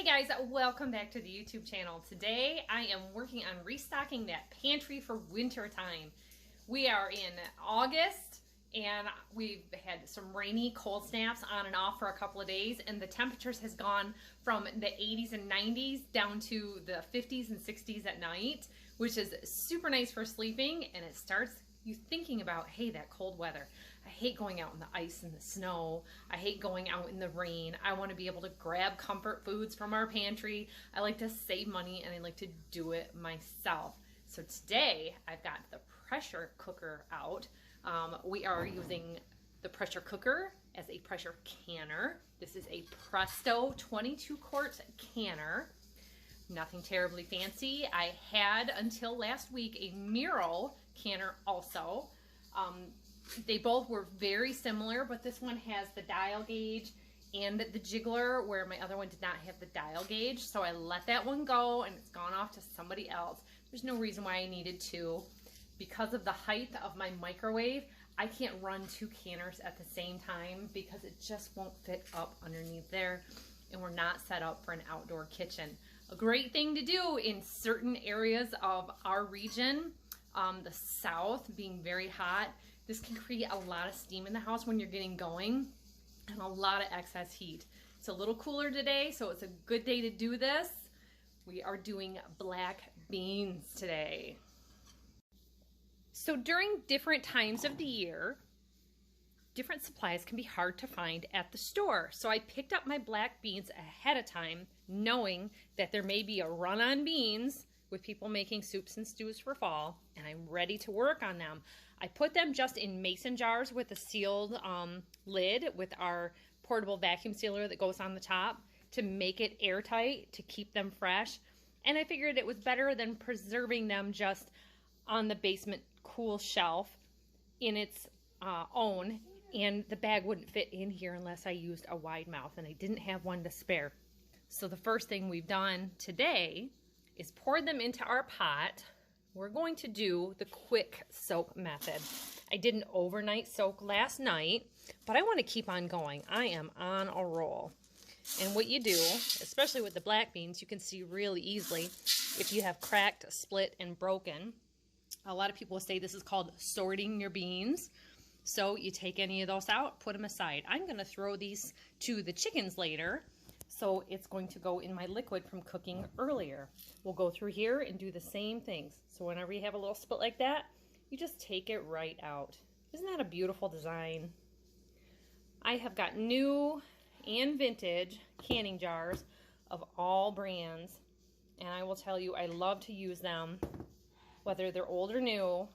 guys, welcome back to the YouTube channel. Today I am working on restocking that pantry for winter time. We are in August and we've had some rainy cold snaps on and off for a couple of days, and the temperatures has gone from the 80s and 90s down to the 50s and 60s at night, which is super nice for sleeping, and it starts you thinking about, hey, that cold weather. I hate going out in the ice and the snow. I hate going out in the rain. I want to be able to grab comfort foods from our pantry. I like to save money and I like to do it myself. So today I've got the pressure cooker out. We are using the pressure cooker as a pressure canner. This is a Presto 22-quart canner. Nothing terribly fancy. I had until last week a Miro canner also. They both were very similar, but this one has the dial gauge and the jiggler, where my other one did not have the dial gauge. So I let that one go and it's gone off to somebody else. There's no reason why I needed to. Because of the height of my microwave, I can't run two canners at the same time because it just won't fit up underneath there, and we're not set up for an outdoor kitchen. A great thing to do in certain areas of our region, the south being very hot, this can create a lot of steam in the house when you're getting going and a lot of excess heat. It's a little cooler today, so it's a good day to do this. We are doing black beans today. So during different times of the year, different supplies can be hard to find at the store. So I picked up my black beans ahead of time, knowing that there may be a run on beans with people making soups and stews for fall, and I'm ready to work on them. I put them just in mason jars with a sealed lid with our portable vacuum sealer that goes on the top to make it airtight, to keep them fresh. And I figured it was better than preserving them just on the basement cool shelf in its own, and the bag wouldn't fit in here unless I used a wide mouth, and I didn't have one to spare. So the first thing we've done today is pour them into our pot. We're going to do the quick soak method. I did an overnight soak last night, but I want to keep on going. I am on a roll. And what you do, especially with the black beans, you can see really easily if you have cracked, split, and broken. A lot of people say this is called sorting your beans. So you take any of those out, put them aside. I'm going to throw these to the chickens later, so it's going to go in my liquid from cooking earlier. We'll go through here and do the same things. So whenever you have a little split like that, you just take it right out. Isn't that a beautiful design? I have got new and vintage canning jars of all brands, and I will tell you, I love to use them. Whether they're old or new,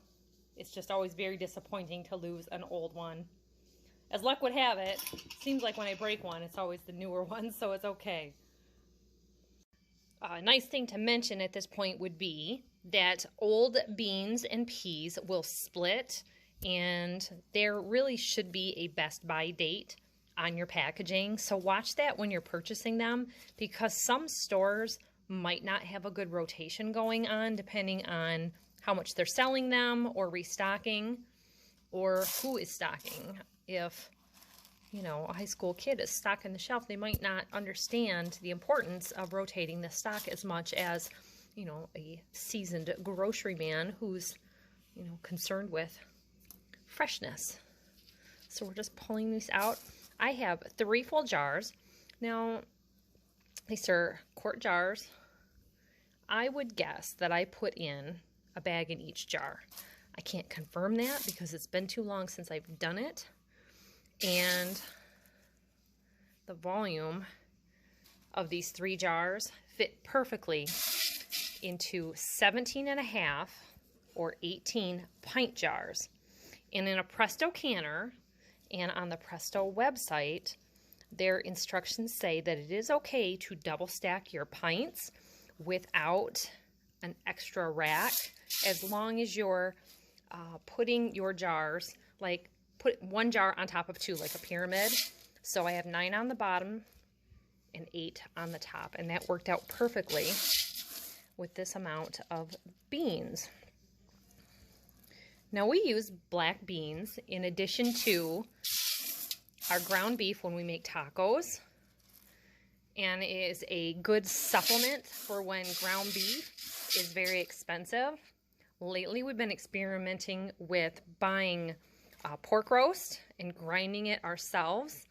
it's just always very disappointing to lose an old one. As luck would have it, seems like when I break one, it's always the newer one, so it's okay. A nice thing to mention at this point would be that old beans and peas will split, and there really should be a best by date on your packaging. So watch that when you're purchasing them, because some stores might not have a good rotation going on depending on how much they're selling them or restocking, or who is stocking. If, you know, a high school kid is stocking the shelf, they might not understand the importance of rotating the stock as much as, you know, a seasoned grocery man who's, you know, concerned with freshness. So we're just pulling these out. I have 3 full jars. Now, these are quart jars. I would guess that I put in a bag in each jar. I can't confirm that because it's been too long since I've done it. And the volume of these 3 jars fit perfectly into 17.5 or 18 pint jars. And in a Presto canner and on the Presto website, their instructions say that it is okay to double stack your pints without an extra rack, as long as you're putting your jars, like put 1 jar on top of 2, like a pyramid. So I have 9 on the bottom and 8 on the top, and that worked out perfectly with this amount of beans. Now we use black beans in addition to our ground beef when we make tacos, and it is a good supplement for when ground beef is very expensive. Lately, we've been experimenting with buying pork roast and grinding it ourselves,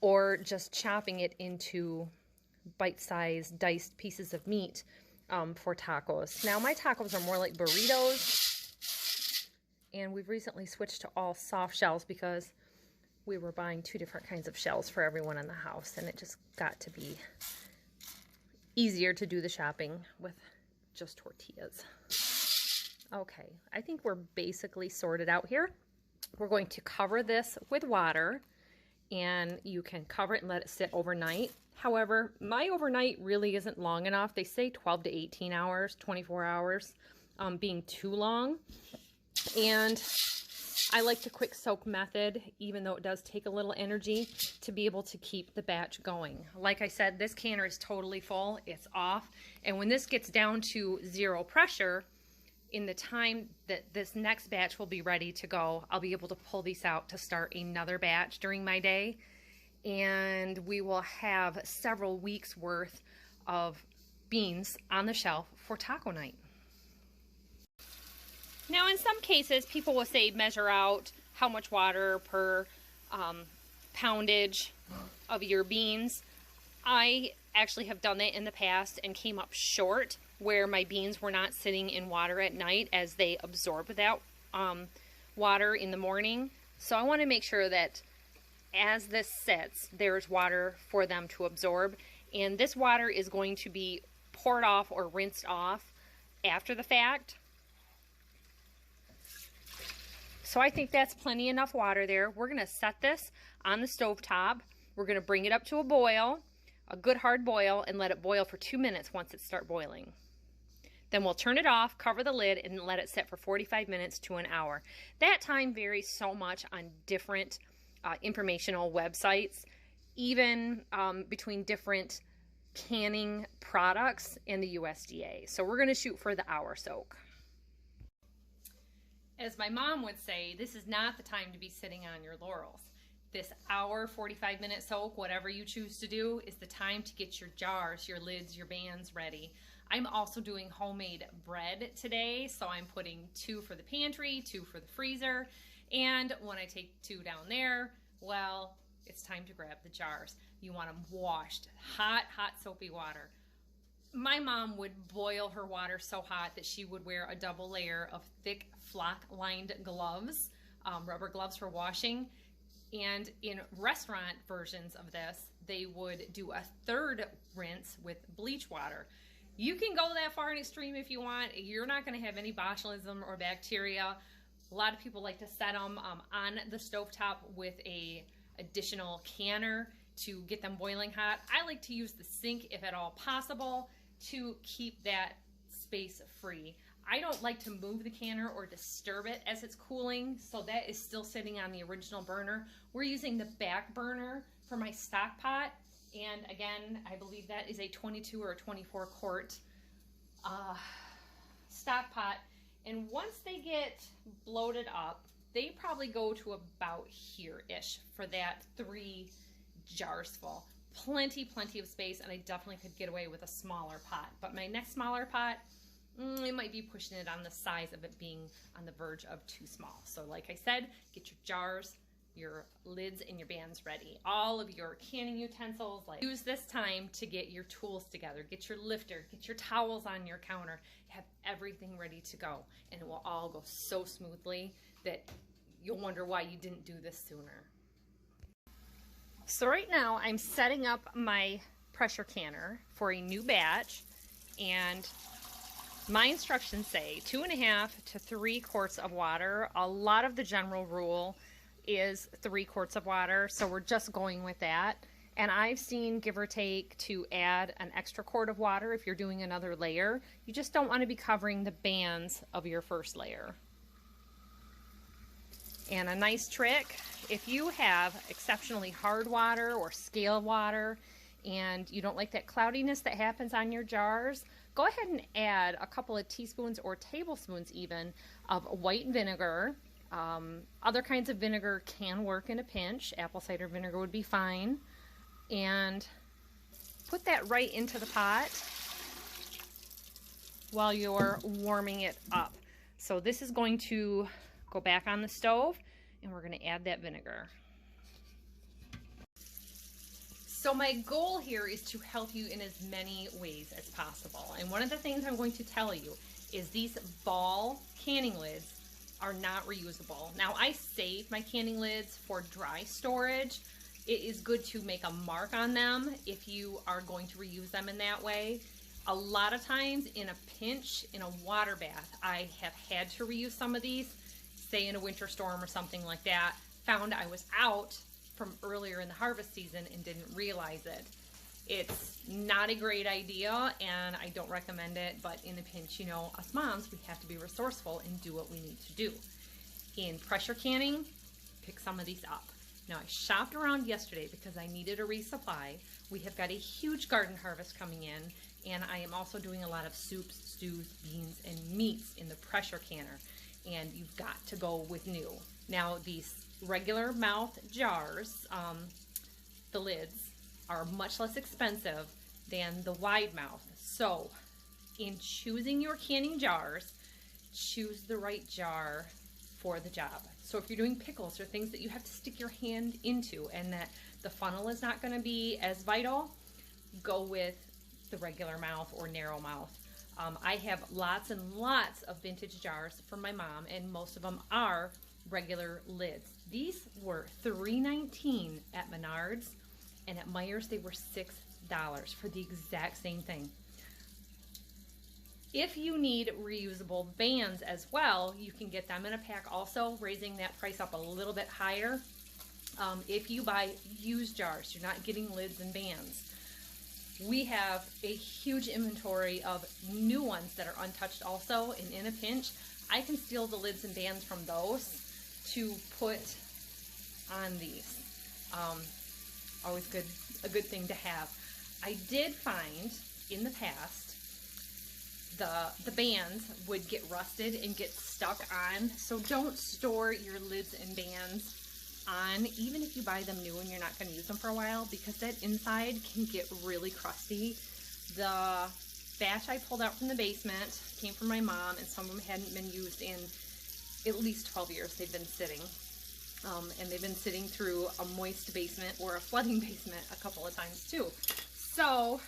or just chopping it into bite-sized diced pieces of meat for tacos. Now, my tacos are more like burritos, and we've recently switched to all soft shells because we were buying 2 different kinds of shells for everyone in the house, and it just got to be easier to do the shopping with just tortillas. Okay, I think we're basically sorted out here. We're going to cover this with water, and you can cover it and let it sit overnight. However, my overnight really isn't long enough. They say 12 to 18 hours, 24 hours being too long. And I like the quick soak method, even though it does take a little energy to be able to keep the batch going. Like I said, this canner is totally full. It's off. And when this gets down to 0 pressure, in the time that this next batch will be ready to go, I'll be able to pull these out to start another batch during my day. And we will have several weeks worth of beans on the shelf for taco night. Now, in some cases, people will say measure out how much water per poundage of your beans. I actually have done that in the past and came up short, where my beans were not sitting in water at night as they absorb that water in the morning. So I want to make sure that as this sits, there's water for them to absorb. And this water is going to be poured off or rinsed off after the fact. So I think that's plenty enough water there. We're going to set this on the stove top. We're going to bring it up to a boil, a good hard boil, and let it boil for 2 minutes once it starts boiling. Then we'll turn it off, cover the lid, and let it sit for 45 minutes to an hour. That time varies so much on different informational websites, even between different canning products and the USDA. So we're going to shoot for the hour soak. As my mom would say, this is not the time to be sitting on your laurels. This hour, 45-minute soak, whatever you choose to do, is the time to get your jars, your lids, your bands ready. I'm also doing homemade bread today, so I'm putting 2 for the pantry, 2 for the freezer, and when I take 2 down there, well, it's time to grab the jars. You want them washed, hot, soapy water. My mom would boil her water so hot that she would wear a double layer of thick flock-lined gloves, rubber gloves for washing. And in restaurant versions of this, they would do a 3rd rinse with bleach water. You can go that far in extreme if you want. You're not going to have any botulism or bacteria. A lot of people like to set them on the stovetop with a additional canner to get them boiling hot. I like to use the sink if at all possible to keep that space free. I don't like to move the canner or disturb it as it's cooling, so that is still sitting on the original burner. We're using the back burner for my stock pot, and again, I believe that is a 22 or a 24 quart stock pot. And once they get bloated up, they probably go to about here-ish for that 3 jars full. Plenty of space, and I definitely could get away with a smaller pot. But my next smaller pot, it might be pushing it on the size of it being on the verge of too small. So like I said, get your jars, your lids, and your bands ready. All of your canning utensils, use this time to get your tools together. Get your lifter, get your towels on your counter, have everything ready to go. And it will all go so smoothly that you'll wonder why you didn't do this sooner. So right now I'm setting up my pressure canner for a new batch, and my instructions say 2.5 to 3 quarts of water. A lot of the general rule is 3 quarts of water, so we're just going with that. And I've seen, give or take, to add an extra quart of water if you're doing another layer. You just don't want to be covering the bands of your first layer. And a nice trick, if you have exceptionally hard water or scale water and you don't like that cloudiness that happens on your jars, go ahead and add a couple of teaspoons or tablespoons even of white vinegar. Other kinds of vinegar can work in a pinch. Apple cider vinegar would be fine. And put that right into the pot while you're warming it up. So this is going to go back on the stove, and we're going to add that vinegar. So my goal here is to help you in as many ways as possible. And one of the things I'm going to tell you is these ball canning lids are not reusable. Now, I save my canning lids for dry storage. It is good to make a mark on them if you are going to reuse them in that way. A lot of times in a pinch, in a water bath, I have had to reuse some of these, say in a winter storm or something like that. Found I was out from earlier in the harvest season and didn't realize it. It's not a great idea, and I don't recommend it, but in a pinch, you know, us moms, we have to be resourceful and do what we need to do. In pressure canning, pick some of these up. Now, I shopped around yesterday because I needed a resupply. We have got a huge garden harvest coming in, and I am also doing a lot of soups, stews, beans, and meats in the pressure canner, and you've got to go with new. Now, these regular mouth jars, the lids, are much less expensive than the wide mouth. So, in choosing your canning jars, choose the right jar for the job. So if you're doing pickles or things that you have to stick your hand into and that the funnel is not going to be as vital, go with the regular mouth or narrow mouth. I have lots and lots of vintage jars from my mom, and most of them are regular lids. These were $3.19 at Menards, and at Meijer's they were $6 for the exact same thing. If you need reusable bands as well, you can get them in a pack also, raising that price up a little bit higher. If you buy used jars, you're not getting lids and bands. We have a huge inventory of new ones that are untouched also, and in a pinch, I can steal the lids and bands from those to put on these. Always a good thing to have. I did find in the past the bands would get rusted and get stuck on, so don't store your lids and bands on, even if you buy them new and you're not going to use them for a while, because that inside can get really crusty. The batch I pulled out from the basement came from my mom, and some of them hadn't been used in at least 12 years. They've been sitting. And they've been sitting through a moist basement or a flooding basement a couple of times too. So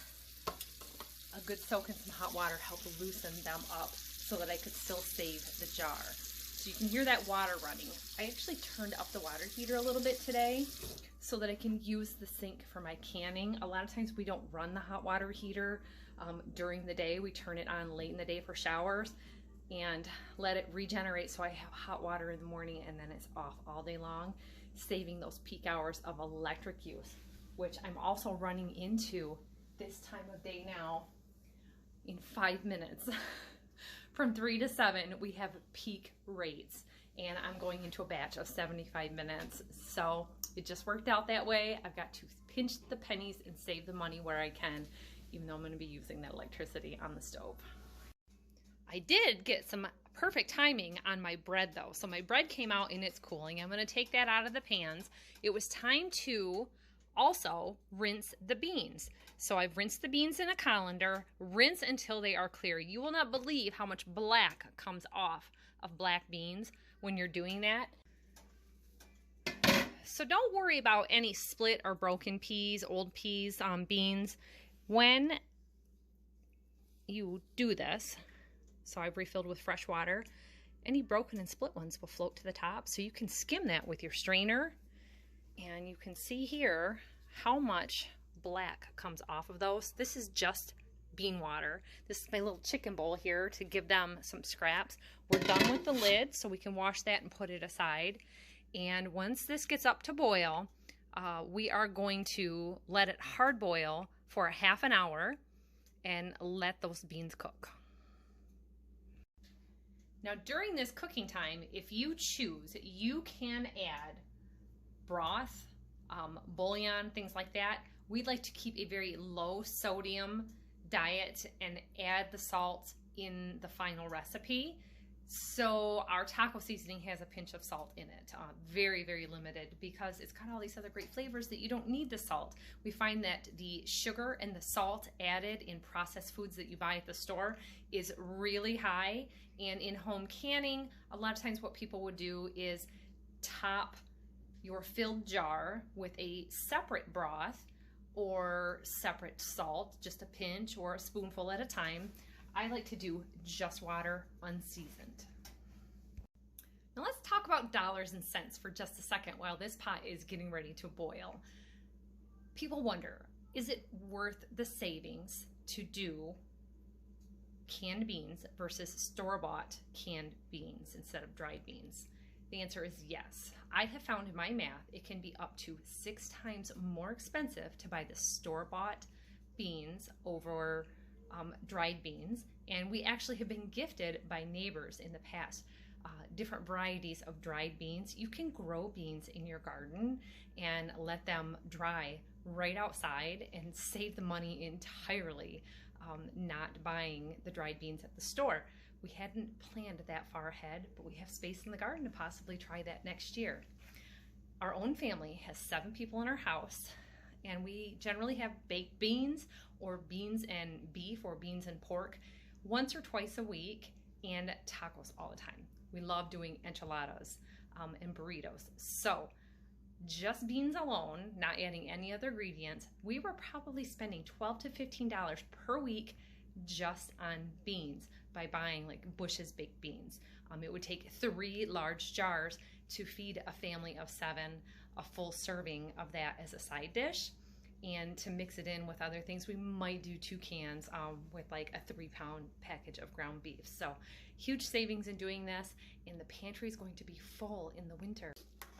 a good soak in some hot water helped loosen them up so that I could still save the jar. So you can hear that water running. I actually turned up the water heater a little bit today so that I can use the sink for my canning. A lot of times we don't run the hot water heater during the day. We turn it on late in the day for showers and let it regenerate so I have hot water in the morning, and then it's off all day long, saving those peak hours of electric use, which I'm also running into this time of day now. In 5 minutes from 3 to 7 we have peak rates, and I'm going into a batch of 75 minutes, so it just worked out that way. I've got to pinch the pennies and save the money where I can, even though I'm going to be using that electricity on the stove. I did get some perfect timing on my bread though. So my bread came out and it's cooling. I'm going to take that out of the pans. It was time to also rinse the beans. So I've rinsed the beans in a colander. Rinse until they are clear. You will not believe how much black comes off of black beans when you're doing that. So don't worry about any split or broken peas, old peas, beans. When you do this, so I've refilled with fresh water, any broken and split ones will float to the top. So you can skim that with your strainer, and you can see here how much black comes off of those. This is just bean water. This is my little chicken bowl here to give them some scraps. We're done with the lid, so we can wash that and put it aside. And once this gets up to boil, we are going to let it hard boil for a half an hour and let those beans cook. Now during this cooking time, if you choose, you can add broth, bouillon, things like that. We'd like to keep a very low sodium diet and add the salt in the final recipe. So our taco seasoning has a pinch of salt in it, very, very limited, because it's got all these other great flavors that you don't need the salt. We find that the sugar and the salt added in processed foods that you buy at the store is really high. And in home canning, a lot of times what people would do is top your filled jar with a separate broth or separate salt, just a pinch or a spoonful at a time. I like to do just water, unseasoned. Now let's talk about dollars and cents for just a second while this pot is getting ready to boil. People wonder, is it worth the savings to do canned beans versus store-bought canned beans instead of dried beans? The answer is yes. I have found in my math it can be up to 6 times more expensive to buy the store-bought beans over dried beans, and we actually have been gifted by neighbors in the past different varieties of dried beans. You can grow beans in your garden and let them dry right outside and save the money entirely, not buying the dried beans at the store. We hadn't planned that far ahead, but we have space in the garden to possibly try that next year. Our own family has 7 people in our house, and we generally have baked beans or beans and beef or beans and pork once or twice a week, and tacos all the time. We love doing enchiladas and burritos. So just beans alone, not adding any other ingredients, we were probably spending $12 to $15 per week just on beans by buying like Bush's baked beans. It would take 3 large jars to feed a family of 7 a full serving of that as a side dish. And to mix it in with other things, we might do 2 cans with like a 3-pound package of ground beef. So huge savings in doing this, and the pantry is going to be full in the winter.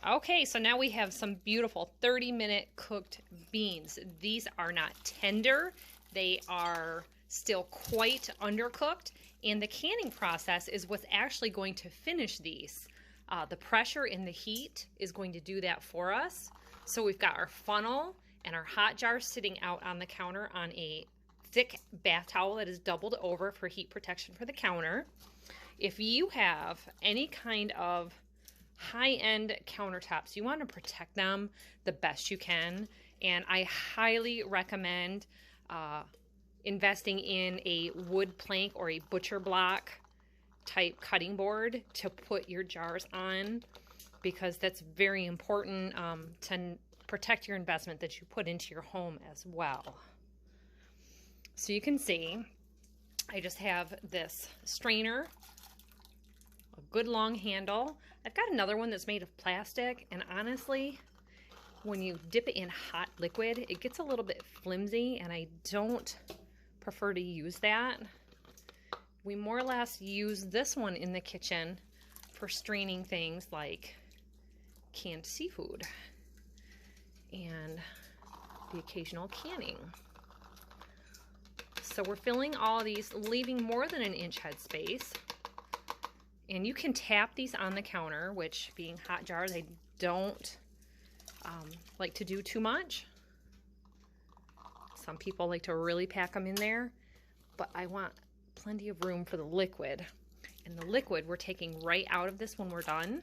Okay, so now we have some beautiful 30-minute cooked beans. These are not tender. They are still quite undercooked, and the canning process is what's actually going to finish these. The pressure and the heat is going to do that for us. So we've got our funnel and our hot jar sitting out on the counter on a thick bath towel that is doubled over for heat protection for the counter. If you have any kind of high-end countertops, you want to protect them the best you can, and I highly recommend investing in a wood plank or a butcher block type cutting board to put your jars on, because that's very important to protect your investment that you put into your home as well. So you can see I just have this strainer, a good long handle. I've got another one that's made of plastic, and honestly, when you dip it in hot liquid, it gets a little bit flimsy, and I don't prefer to use that. We more or less use this one in the kitchen for straining things like canned seafood and the occasional canning. So we're filling all these, leaving more than an inch head space. And you can tap these on the counter, which being hot jars, I don't like to do too much. Some people like to really pack them in there, but I want plenty of room for the liquid. And the liquid we're taking right out of this when we're done.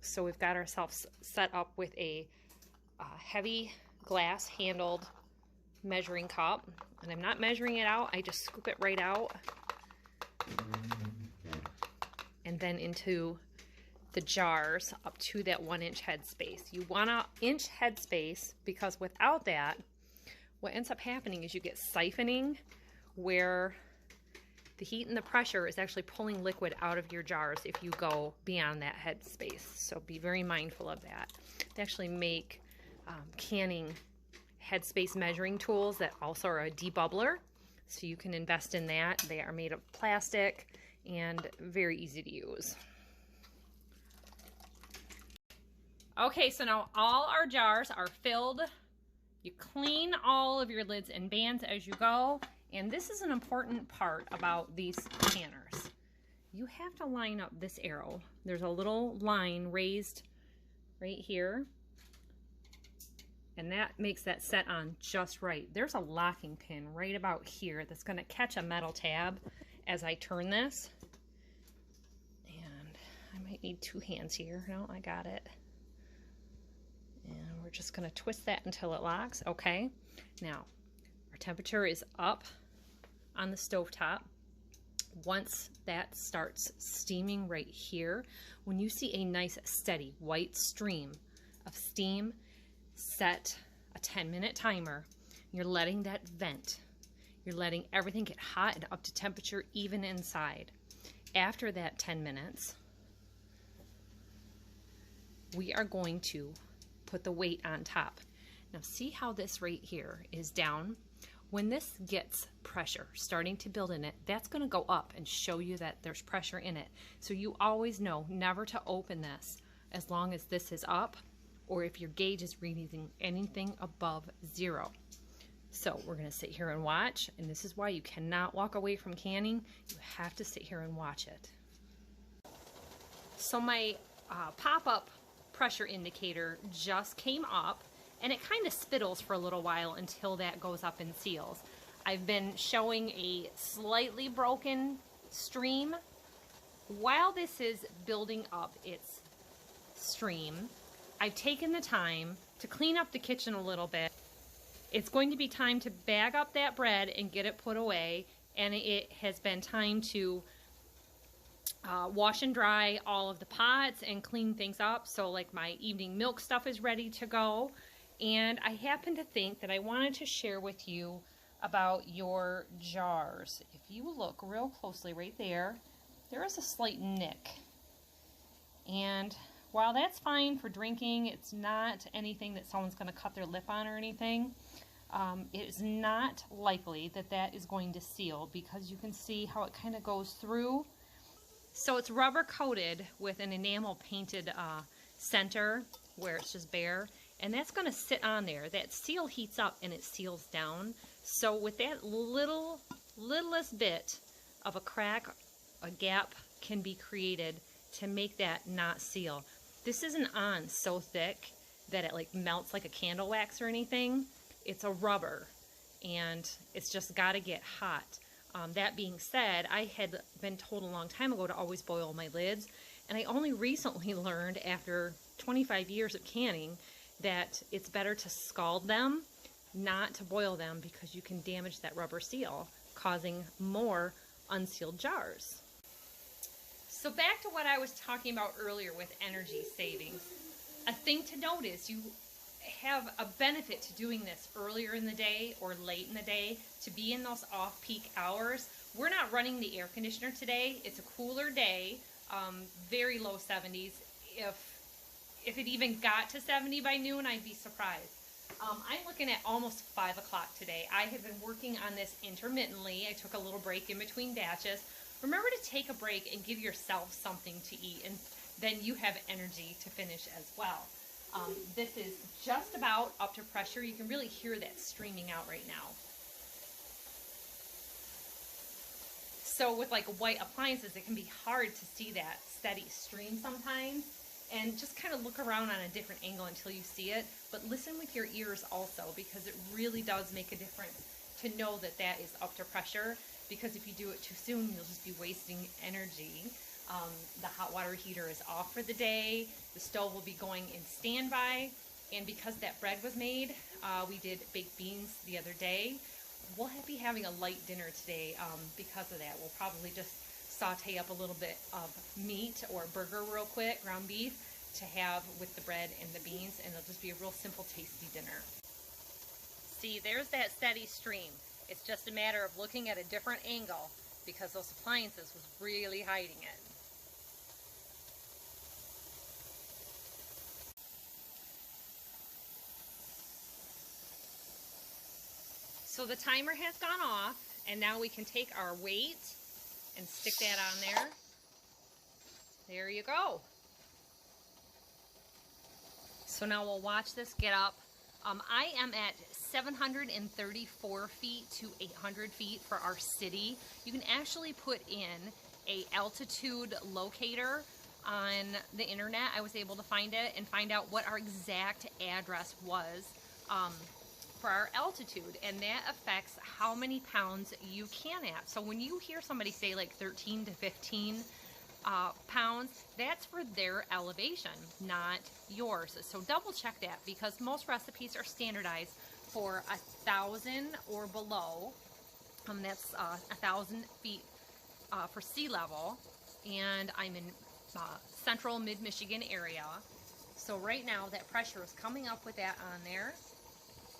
So we've got ourselves set up with a heavy glass handled measuring cup, and I'm not measuring it out, I just scoop it right out and then into the jars up to that 1-inch head space. You want an inch head space, because without that, what ends up happening is you get siphoning, where the heat and the pressure is actually pulling liquid out of your jars if you go beyond that head space. So be very mindful of that. They actually make canning headspace measuring tools that also are a debubbler, so you can invest in that. They are made of plastic and very easy to use. Okay, so now all our jars are filled. You clean all of your lids and bands as you go. And this is an important part about these canners. You have to line up this arrow. There's a little line raised right here, and that makes that set on just right. There's a locking pin right about here that's going to catch a metal tab as I turn this. And I might need 2 hands here. No, I got it. And we're just going to twist that until it locks. Okay. Now, our temperature is up on the stovetop. Once that starts steaming right here, when you see a nice steady white stream of steam, set a 10-minute timer. You're letting that vent. You're letting everything get hot and up to temperature even inside. After that 10 minutes, we are going to put the weight on top. Now see how this right here is down? When this gets pressure starting to build in it, that's going to go up and show you that there's pressure in it. So you always know never to open this as long as this is up, or if your gauge is reading anything above 0. So we're going to sit here and watch, and this is why you cannot walk away from canning. You have to sit here and watch it. So my pop-up pressure indicator just came up, and it kind of spittles for a little while until that goes up and seals. I've been showing a slightly broken stream. While this is building up its stream, I've taken the time to clean up the kitchen a little bit. It's going to be time to bag up that bread and get it put away, and it has been time to wash and dry all of the pots and clean things up. So like my evening milk stuff is ready to go. And I happen to think that I wanted to share with you about your jars. If you look real closely right there, there is a slight nick. And while that's fine for drinking, it's not anything that someone's going to cut their lip on or anything. It is not likely that that is going to seal because you can see how it kind of goes through. So it's rubber coated with an enamel painted center where it's just bare. And that's going to sit on there. That seal heats up and it seals down. So with that littlest bit of a crack, a gap can be created to make that not seal. This isn't on so thick that it like melts like a candle wax or anything. It's a rubber and it's just got to get hot. That being said, I had been told a long time ago to always boil my lids, and I only recently learned after 25 years of canning that it's better to scald them, not to boil them, because you can damage that rubber seal, causing more unsealed jars. So back to what I was talking about earlier with energy savings. A thing to note is you have a benefit to doing this earlier in the day or late in the day to be in those off-peak hours. We're not running the air conditioner today. It's a cooler day, very low 70s. If it even got to 70 by noon, I'd be surprised. I'm looking at almost 5 o'clock today. I have been working on this intermittently. I took a little break in between batches. Remember to take a break and give yourself something to eat, and then you have energy to finish as well. This is just about up to pressure. You can really hear that streaming out right now. So with like white appliances, it can be hard to see that steady stream sometimes. And just kind of look around on a different angle until you see it. But listen with your ears also, because it really does make a difference to know that that is up to pressure. Because if you do it too soon, you'll just be wasting energy. The hot water heater is off for the day. The stove will be going in standby. And because that bread was made, we did baked beans the other day. We'll be having a light dinner today because of that. We'll probably just saute up a little bit of meat or burger real quick, ground beef, to have with the bread and the beans, and it'll just be a real simple, tasty dinner. See, there's that steady stream. It's just a matter of looking at a different angle because those appliances was really hiding it. So the timer has gone off, and now we can take our weight and stick that on there. There you go. So now we'll watch this get up. I am at 734 feet to 800 feet for our city. You can actually put in a altitude locator on the internet. I was able to find it and find out what our exact address was for our altitude, and that affects how many pounds you can have. So when you hear somebody say like 13 to 15 pounds, that's for their elevation, not yours. So double check that, because most recipes are standardized for 1,000 or below. That's 1,000 feet for sea level, and I'm in central mid-Michigan area. So right now that pressure is coming up with that on there.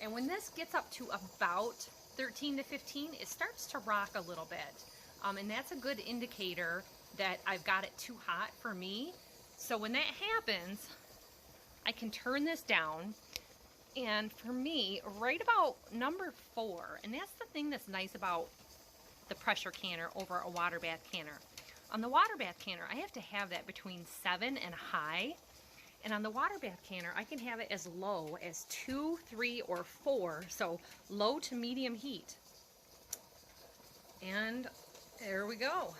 And when this gets up to about 13 to 15, it starts to rock a little bit. And that's a good indicator that I've got it too hot for me. So when that happens, I can turn this down. And for me, right about number 4, and that's the thing that's nice about the pressure canner over a water bath canner. On the water bath canner, I have to have that between 7 and high. And on the water bath canner, I can have it as low as 2, 3, or 4. So low to medium heat. And there we go.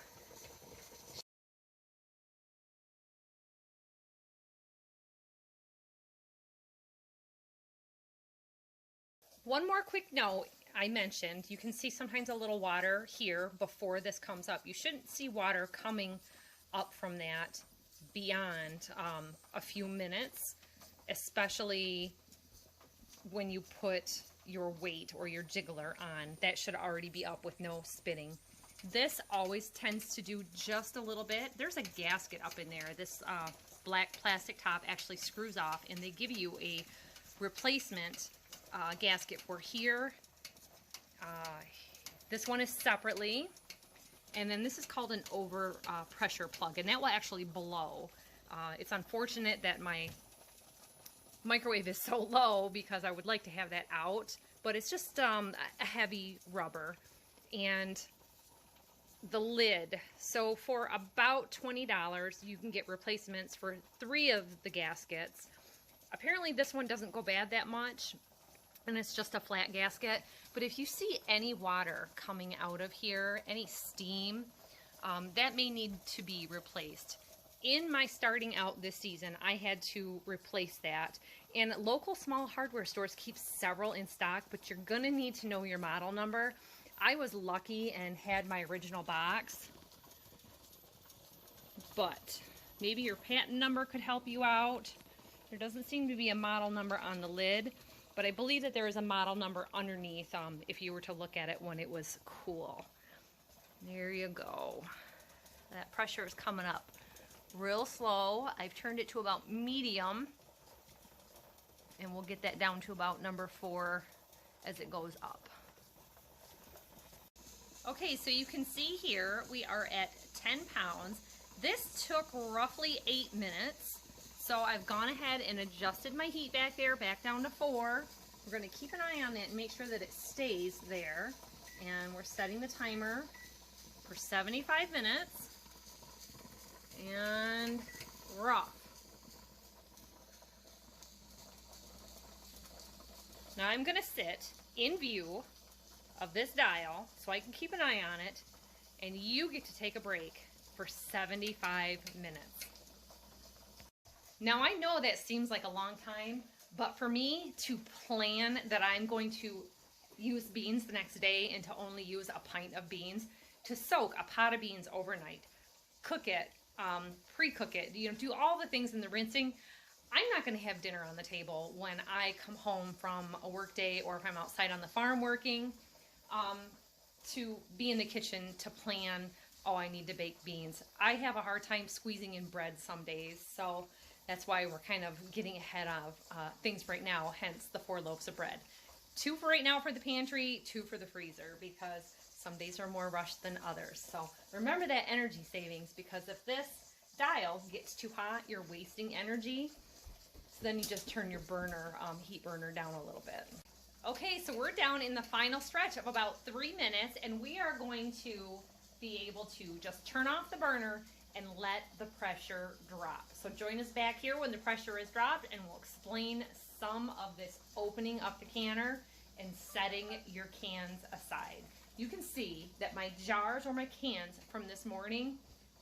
One more quick note, I mentioned, you can see sometimes a little water here before this comes up. You shouldn't see water coming up from that beyond a few minutes, especially when you put your weight or your jiggler on. That should already be up with no spitting. This always tends to do just a little bit. There's a gasket up in there. This black plastic top actually screws off, and they give you a replacement gasket for here. This one is separately. And then this is called an over pressure plug, and that will actually blow. It's unfortunate that my microwave is so low, because I would like to have that out, but it's just a heavy rubber. And the lid, so for about $20, you can get replacements for 3 of the gaskets. Apparently this one doesn't go bad that much, and it's just a flat gasket. But if you see any water coming out of here, any steam, that may need to be replaced. In my starting out this season, I had to replace that. And local small hardware stores keep several in stock, but you're gonna need to know your model number. I was lucky and had my original box, but maybe your patent number could help you out. There doesn't seem to be a model number on the lid, but I believe that there is a model number underneath if you were to look at it when it was cool. There you go. That pressure is coming up real slow. I've turned it to about medium, and we'll get that down to about number 4 as it goes up. Okay, so you can see here we are at 10 pounds. This took roughly 8 minutes. So I've gone ahead and adjusted my heat back there, back down to 4. We're going to keep an eye on it and make sure that it stays there. And we're setting the timer for 75 minutes. And we're off. Now I'm going to sit in view of this dial so I can keep an eye on it. And you get to take a break for 75 minutes. Now I know that seems like a long time, but for me to plan that I'm going to use beans the next day and to only use a pint of beans, to soak a pot of beans overnight, cook it, pre-cook it, do all the things in the rinsing, I'm not going to have dinner on the table when I come home from a work day, or if I'm outside on the farm working, to be in the kitchen to plan, oh, I need to bake beans. I have a hard time squeezing in bread some days, so that's why we're kind of getting ahead of things right now, hence the 4 loaves of bread. 2 for right now for the pantry, 2 for the freezer, because some days are more rushed than others. So remember that energy savings, because if this dial gets too hot, you're wasting energy. So then you just turn your burner, heat burner down a little bit. Okay, so we're down in the final stretch of about 3 minutes, and we are going to be able to just turn off the burner and let the pressure drop. So join us back here when the pressure is dropped, and we'll explain some of this opening up the canner and setting your cans aside. You can see that my jars or my cans from this morning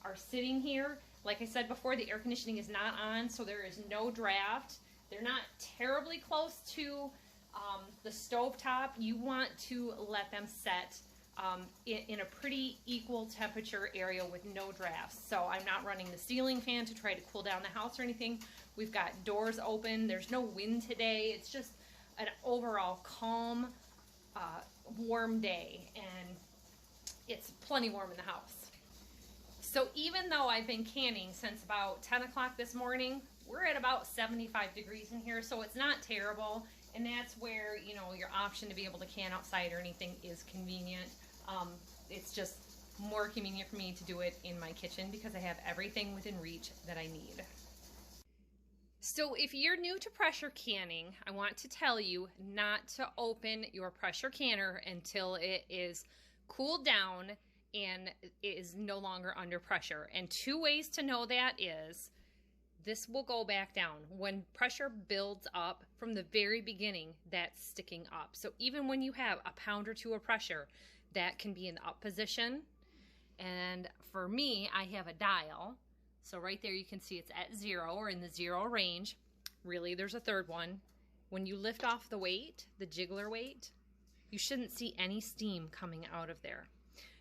are sitting here. Like I said before, the air conditioning is not on, so there is no draft. They're not terribly close to The stovetop, you want to let them set in a pretty equal temperature area with no drafts. So I'm not running the ceiling fan to try to cool down the house or anything. We've got doors open. There's no wind today. It's just an overall calm, warm day, and it's plenty warm in the house. So even though I've been canning since about 10 o'clock this morning, we're at about 75 degrees in here, so it's not terrible. And that's where, you know, your option to be able to can outside or anything is convenient. It's just more convenient for me to do it in my kitchen because I have everything within reach that I need. So if you're new to pressure canning, I want to tell you not to open your pressure canner until it is cooled down and is no longer under pressure. And two ways to know that is, this will go back down. When pressure builds up from the very beginning, that's sticking up. So even when you have a pound or two of pressure, that can be in the up position. And for me, I have a dial. So right there you can see it's at 0 or in the 0 range. Really, there's a third one. When you lift off the weight, the jiggler weight, you shouldn't see any steam coming out of there.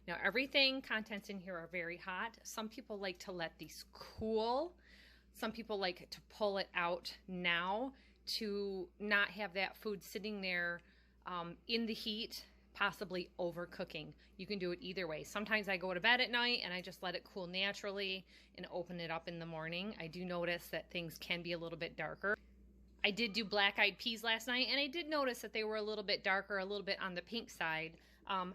Now everything, contents in here are very hot. Some people like to let these cool. Some people like to pull it out now to not have that food sitting there in the heat, possibly overcooking. You can do it either way. Sometimes I go to bed at night and I just let it cool naturally and open it up in the morning. I do notice that things can be a little bit darker. I did do black-eyed peas last night, and I did notice that they were a little bit darker, a little bit on the pink side.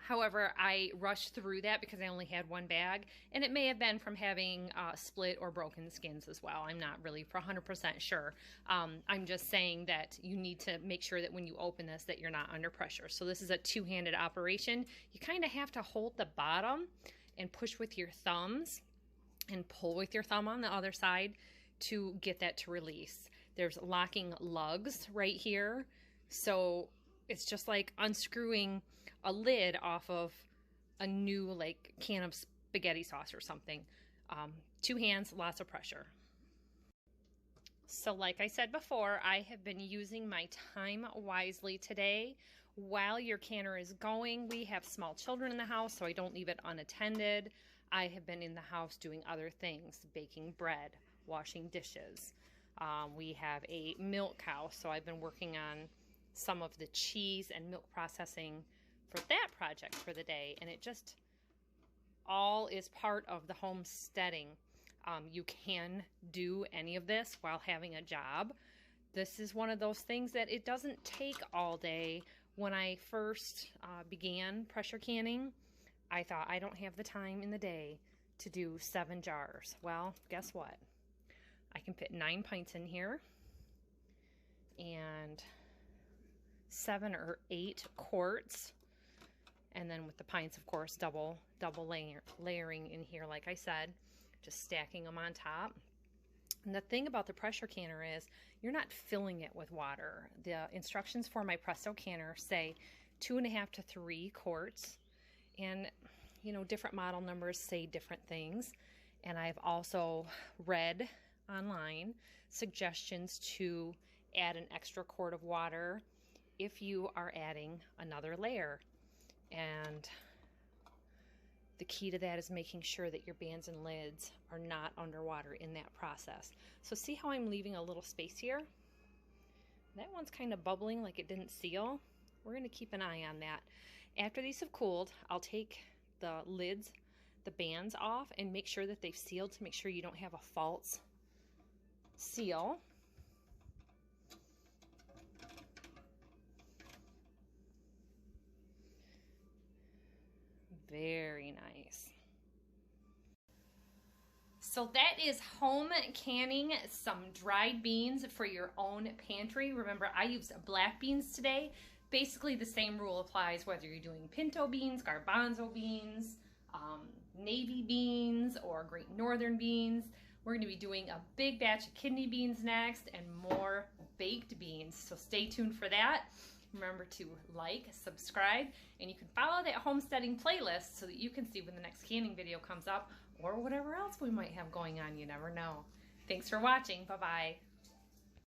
However, I rushed through that because I only had one bag, and it may have been from having split or broken skins as well. I'm not really for 100% sure. I'm just saying that you need to make sure that when you open this that you're not under pressure. So this is a two-handed operation. You kind of have to hold the bottom and push with your thumbs and pull with your thumb on the other side to get that to release. There's locking lugs right here. So it's just like unscrewing a lid off of a new like can of spaghetti sauce or something. Two hands, lots of pressure. So like I said before, I have been using my time wisely today. While your canner is going, we have small children in the house, so I don't leave it unattended. I have been in the house doing other things, baking bread, washing dishes. We have a milk cow, so I've been working on some of the cheese and milk processing for that project for the day, and it just all is part of the homesteading. You can do any of this while having a job. This is one of those things that it doesn't take all day. When I first began pressure canning, I thought I don't have the time in the day to do 7 jars. Well, guess what? I can fit 9 pints in here and 7 or 8 quarts. And then with the pints, of course, double layering in here, like I said, just stacking them on top. And the thing about the pressure canner is you're not filling it with water. The instructions for my Presto canner say 2.5 to 3 quarts. And, you know, different model numbers say different things. And I've also read online suggestions to add an extra quart of water if you are adding another layer. And the key to that is making sure that your bands and lids are not underwater in that process. So see how I'm leaving a little space here? That one's kind of bubbling like it didn't seal. We're going to keep an eye on that. After these have cooled, I'll take the lids, the bands off, and make sure that they've sealed to make sure you don't have a false seal. Very nice. So that is home canning some dried beans for your own pantry. Remember, I used black beans today. Basically the same rule applies whether you're doing pinto beans, garbanzo beans, navy beans, or great northern beans. We're going to be doing a big batch of kidney beans next and more baked beans. So stay tuned for that. Remember to like, subscribe, and you can follow that homesteading playlist so that you can see when the next canning video comes up or whatever else we might have going on. You never know. Thanks for watching. Bye-bye.